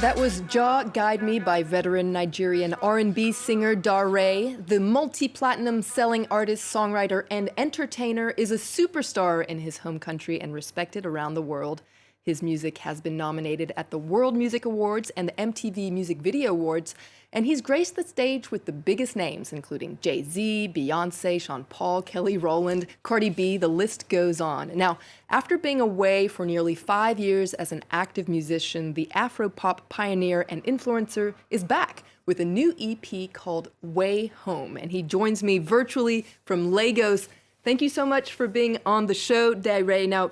That was Jaw Guide Me by veteran Nigerian R&B singer Darey. The multi-platinum selling artist, songwriter, and entertainer is a superstar in his home country and respected around the world. His music has been nominated at the World Music Awards and the MTV Music Video Awards, and he's graced the stage with the biggest names, including Jay-Z, Beyoncé, Sean Paul, Kelly Rowland, Cardi B, the list goes on. Now, after being away for nearly 5 years as an active musician, the Afro-pop pioneer and influencer is back with a new EP called Way Home, and he joins me virtually from Lagos. Thank you so much for being on the show, Darey. Now,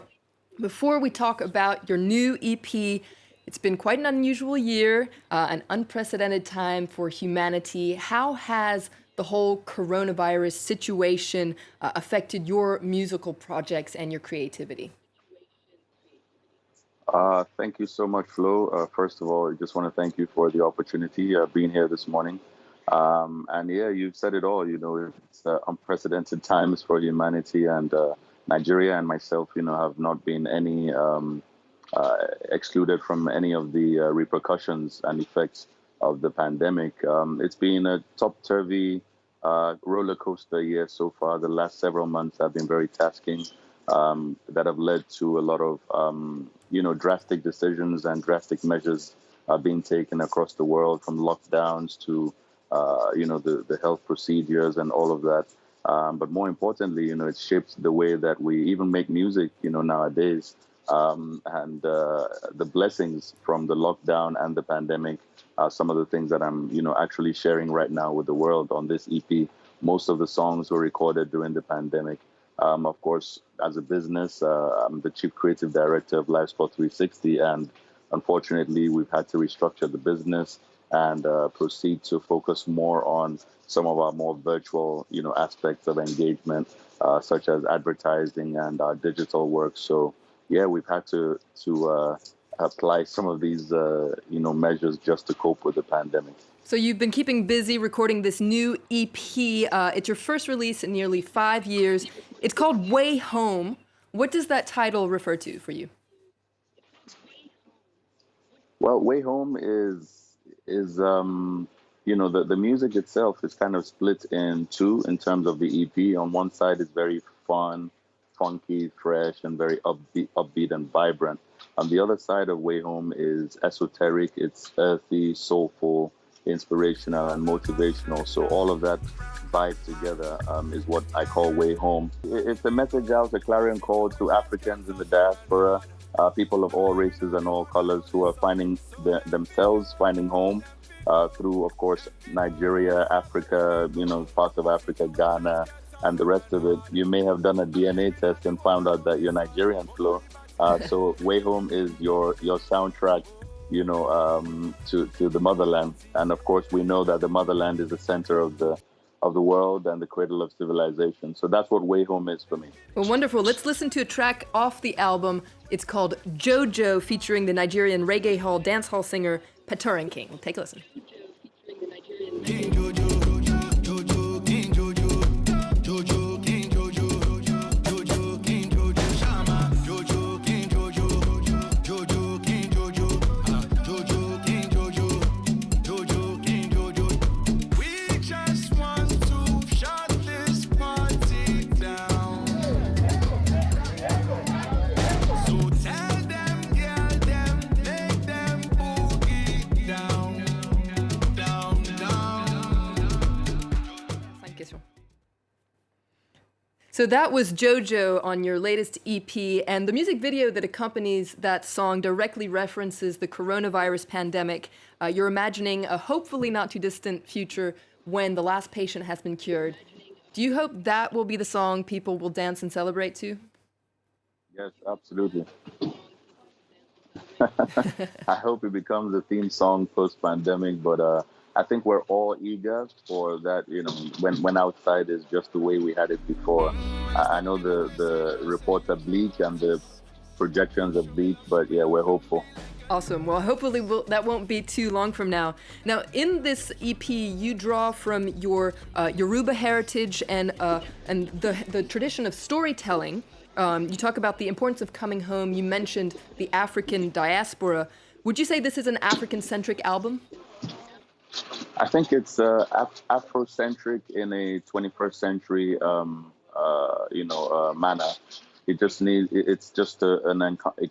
before we talk about your new EP, it's been quite an unusual year, an unprecedented time for humanity. How has the whole coronavirus situation affected your musical projects and your creativity? Thank you so much, Flo. First of all, I just want to thank you for the opportunity being here this morning. And yeah, you've said it all. You know, it's unprecedented times for humanity, and Nigeria and myself, you know, have not been any excluded from any of the repercussions and effects of the pandemic. It's been a topsy-turvy roller coaster year so far. The last several months have been very tasking, that have led to a lot of, drastic decisions and drastic measures being taken across the world, from lockdowns to, the health procedures and all of that. But more importantly, you know, it shapes the way that we even make music, you know, nowadays. And the blessings from the lockdown and the pandemic are some of the things that I'm, actually sharing right now with the world on this EP. Most of the songs were recorded during the pandemic. Of course, as a business, I'm the chief creative director of Lifesport 360, and unfortunately, we've had to restructure the business and proceed to focus more on some of our more virtual, aspects of engagement, such as advertising and our digital work. So, yeah, we've had to apply some of these, measures just to cope with the pandemic. So you've been keeping busy recording this new EP. It's your first release in nearly 5 years. It's called Way Home. What does that title refer to for you? Well, Way Home is the music itself is kind of split in two in terms of the EP. On one side, it's very fun, funky, fresh, and very upbeat and vibrant. On the other side of Way Home is esoteric. It's earthy, soulful, inspirational, and motivational. So all of that vibe together is what I call Way Home. It's a message out, a clarion call to Africans in the diaspora, people of all races and all colors who are finding themselves finding home through, of course, Nigeria, Africa, parts of Africa, Ghana, and the rest of it. You may have done a DNA test and found out that you're Nigerian, Flo. So Way Home is your soundtrack, to the motherland. And of course, we know that the motherland is the center of the world and the cradle of civilization. So that's what Way Home is for me. Well, wonderful. Let's listen to a track off the album. It's called JoJo, featuring the Nigerian reggae hall dancehall singer Patoran King. Take a listen. So that was JoJo on your latest EP, and the music video that accompanies that song directly references the coronavirus pandemic. You're imagining a hopefully not too distant future when the last patient has been cured. Do you hope that will be the song people will dance and celebrate to? Yes, absolutely. I hope it becomes a theme song post-pandemic, but I think we're all eager for that, when outside is just the way we had it before. I know the reports are bleak and the projections are bleak, but yeah, we're hopeful. Awesome. Well, hopefully that won't be too long from now. Now, in this EP, you draw from your Yoruba heritage and the tradition of storytelling. You talk about the importance of coming home. You mentioned the African diaspora. Would you say this is an African-centric album? I think it's Afrocentric in a 21st century, manner. It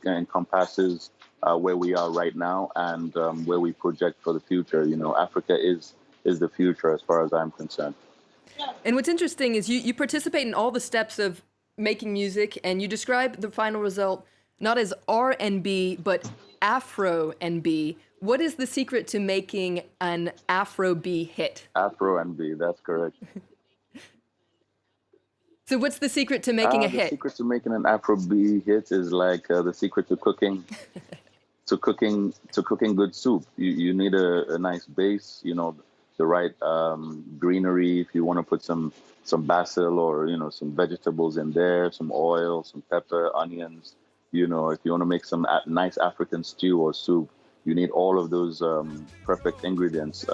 encompasses where we are right now and where we project for the future. You know, Africa is the future as far as I'm concerned. And what's interesting is you participate in all the steps of making music, and you describe the final result not as R&B, but Afro-N-B. What is the secret to making an Afro-B hit? Afro-N-B, that's correct. So what's the secret to making a hit? The secret to making an Afro-B hit is like the secret to cooking, to cooking good soup. You need a nice base, you know, the right greenery. If you want to put some basil or, you know, some vegetables in there, some oil, some pepper, onions. You know, if you want to make some nice African stew or soup, you need all of those perfect ingredients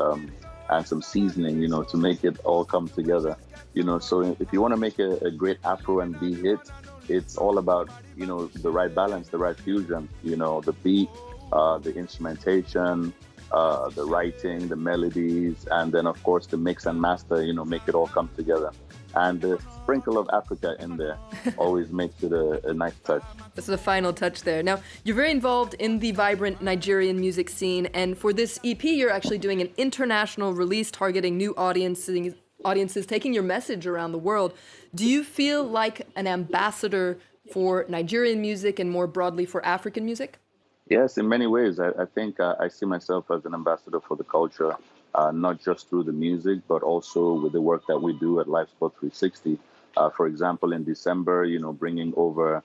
and some seasoning, you know, to make it all come together. You know, so if you want to make a great Afro-N-B hit, it's all about, you know, the right balance, the right fusion, you know, the beat, the instrumentation, the writing, the melodies, and then, of course, the mix and master, you know, make it all come together. And the sprinkle of Africa in there always makes it a nice touch. That's the final touch there. Now, you're very involved in the vibrant Nigerian music scene, and for this EP, you're actually doing an international release targeting new audiences, taking your message around the world. Do you feel like an ambassador for Nigerian music and more broadly for African music? Yes, in many ways. I think I see myself as an ambassador for the culture. Not just through the music, but also with the work that we do at Live Sport 360. For example, in December, you know, bringing over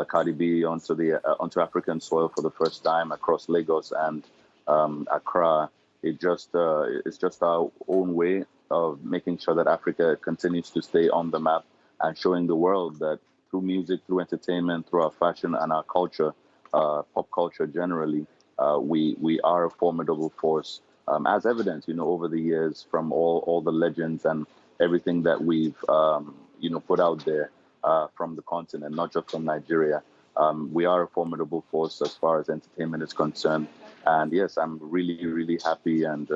Cardi B onto African soil for the first time across Lagos and Accra. It's just our own way of making sure that Africa continues to stay on the map and showing the world that through music, through entertainment, through our fashion and our culture, pop culture generally, we are a formidable force. As evidence, you know, over the years from all the legends and everything that we've, put out there from the continent, not just from Nigeria. We are a formidable force as far as entertainment is concerned. And yes, I'm really, really happy and,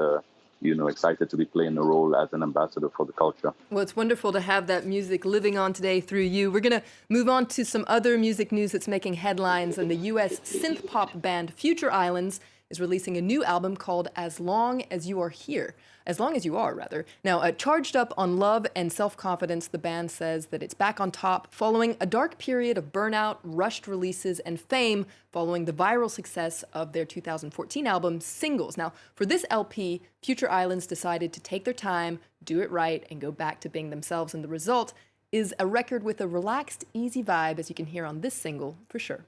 excited to be playing a role as an ambassador for the culture. Well, it's wonderful to have that music living on today through you. We're going to move on to some other music news that's making headlines. And the U.S. synth pop band Future Islands is releasing a new album called As Long As You Are Here. As Long As You Are, rather. Now, charged up on love and self-confidence, the band says that it's back on top following a dark period of burnout, rushed releases, and fame following the viral success of their 2014 album, Singles. Now, for this LP, Future Islands decided to take their time, do it right, and go back to being themselves, and the result is a record with a relaxed, easy vibe, as you can hear on this single, for sure.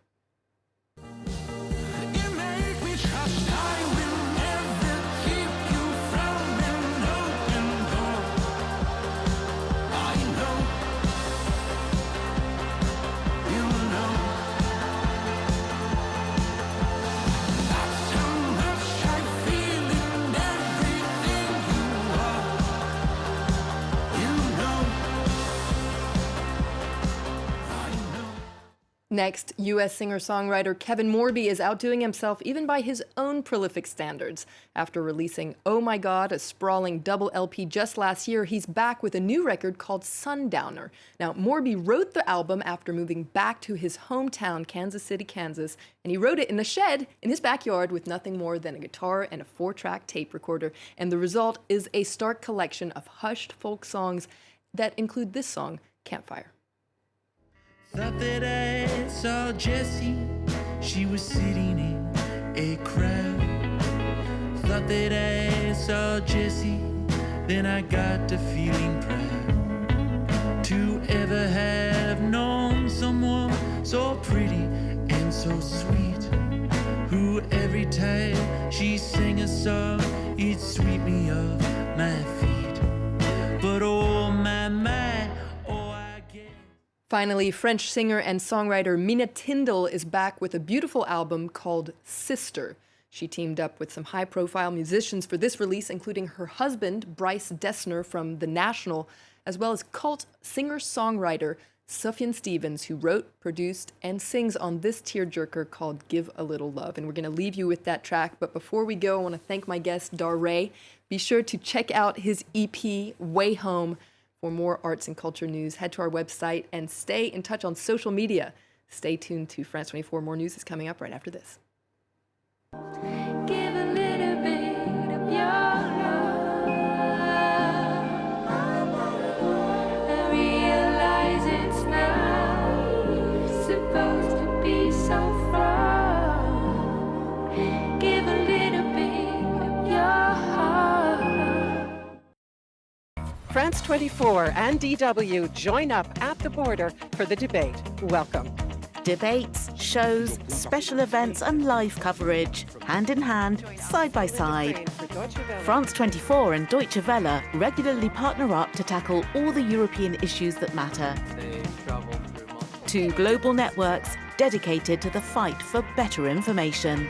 Next, U.S. singer-songwriter Kevin Morby is outdoing himself even by his own prolific standards. After releasing Oh My God, a sprawling double LP just last year, he's back with a new record called Sundowner. Now, Morby wrote the album after moving back to his hometown, Kansas City, Kansas, and he wrote it in a shed in his backyard with nothing more than a guitar and a 4-track tape recorder. And the result is a stark collection of hushed folk songs that include this song, Campfire. Thought that I saw Jessie, she was sitting in a crowd. Thought that I saw Jessie, then I got to feeling proud to ever have known someone so pretty and so sweet, who every time she sang a song, it'd sweep me off my feet. But oh my, Finally, French singer and songwriter Mina Tindall is back with a beautiful album called Sister. She teamed up with some high-profile musicians for this release, including her husband, Bryce Dessner from The National, as well as cult singer-songwriter Sufjan Stevens, who wrote, produced, and sings on this tearjerker called Give a Little Love. And we're going to leave you with that track. But before we go, I want to thank my guest, Darey. Be sure to check out his EP, Way Home. For more arts and culture news, head to our website and stay in touch on social media. Stay tuned to France 24. More news is coming up right after this. Give a little bit of your love. I realize it's not supposed to be so far. Give a little bit of your heart. France 24 and DW join up at the border for the debate. Welcome. Debates, shows, special events and live coverage, hand in hand, side by side. France 24 and Deutsche Welle regularly partner up to tackle all the European issues that matter. Two global networks dedicated to the fight for better information.